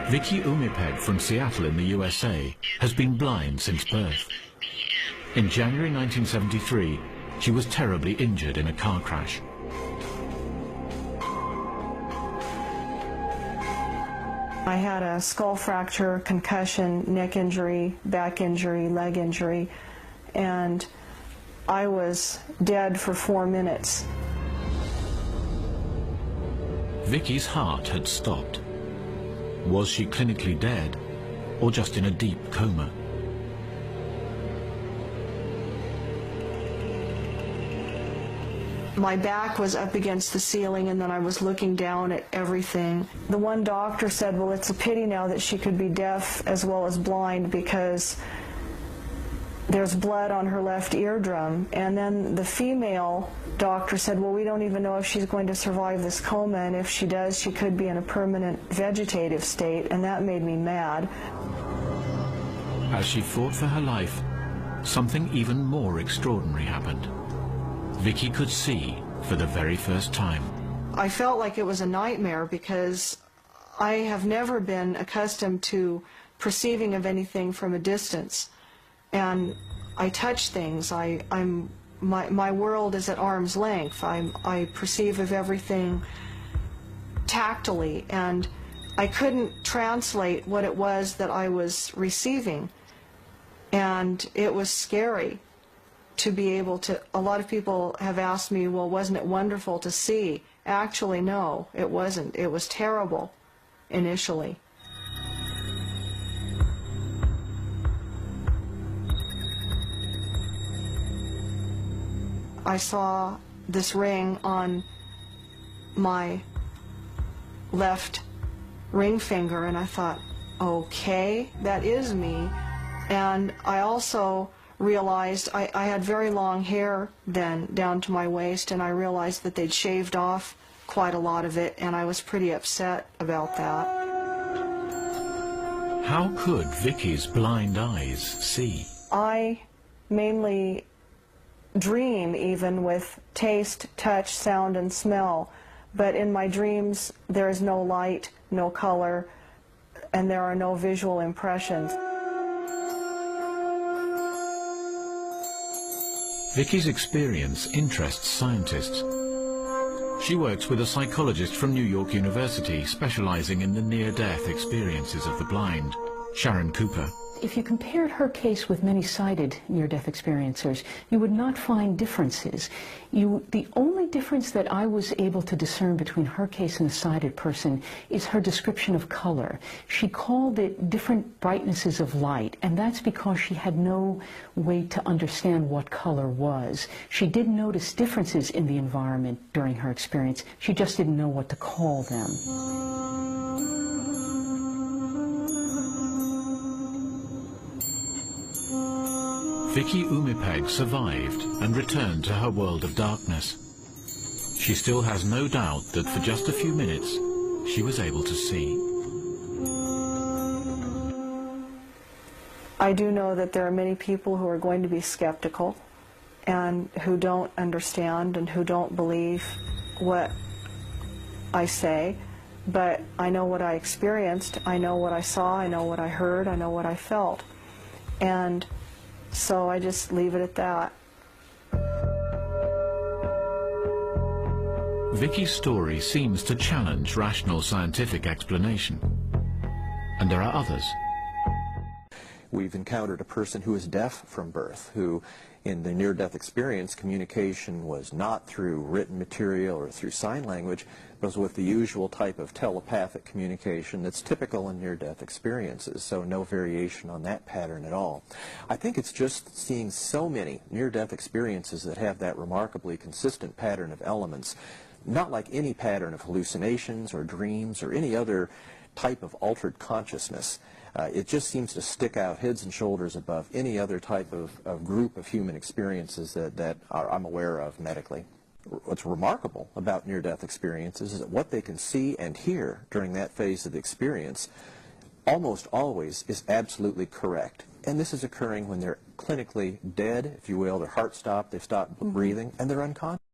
Vicky Umipeg from Seattle in the USA has been blind since birth. In January 1973, she was terribly injured in a car crash. I had a skull fracture, concussion, neck injury, back injury, leg injury, and I was dead for 4 minutes. Vicky's heart had stopped. Was she clinically dead, or just in a deep coma? My back was up against the ceiling, and then I was looking down at everything. The one doctor said, well, it's a pity now that she could be deaf as well as blind because there's blood on her left eardrum. And then the female doctor said, well, we don't even know if she's going to survive this coma, and if she does, she could be in a permanent vegetative state, and that made me mad. As she fought for her life, something even more extraordinary happened. Vicky could see for the very first time. I felt like it was a nightmare because I have never been accustomed to perceiving of anything from a distance. And I touch things. My world is at arm's length. I perceive of everything tactily, and I couldn't translate what it was that I was receiving. And it was scary to be able to, a lot of people have asked me, well, wasn't it wonderful to see? Actually, no, it wasn't. It was terrible initially. I saw this ring on my left ring finger, and I thought, okay, that is me. And I also realized I had very long hair then down to my waist, and I realized that they'd shaved off quite a lot of it, and I was pretty upset about that. How could Vicky's blind eyes see? I mainly dream even with taste, touch, sound, and smell, but in my dreams there is no light, no color, and there are no visual impressions. Vicky's experience interests scientists. She works with a psychologist from New York University specializing in the near-death experiences of the blind, Sharon Cooper. If you compared her case with many sighted near-death experiencers, you would not find differences. The only difference that I was able to discern between her case and a sighted person is her description of color. She called it different brightnesses of light, and that's because she had no way to understand what color was. She did notice differences in the environment during her experience. She just didn't know what to call them. Vicky Umipeg survived and returned to her world of darkness. She still has no doubt that for just a few minutes, she was able to see. I do know that there are many people who are going to be skeptical and who don't understand and who don't believe what I say, but I know what I experienced, I know what I saw, I know what I heard, I know what I felt. And so I just leave it at that. Vicky's story seems to challenge rational scientific explanation. And there are others. We've encountered a person who is deaf from birth, who in the near-death experience, communication was not through written material or through sign language, but was with the usual type of telepathic communication that's typical in near-death experiences, so no variation on that pattern at all. I think it's just seeing so many near-death experiences that have that remarkably consistent pattern of elements, not like any pattern of hallucinations or dreams or any other type of altered consciousness. It just seems to stick out heads and shoulders above any other type of group of human experiences that I'm aware of medically. What's remarkable about near-death experiences is that what they can see and hear during that phase of the experience almost always is absolutely correct. And this is occurring when they're clinically dead, if you will, their heart stopped, they've stopped breathing, and they're unconscious.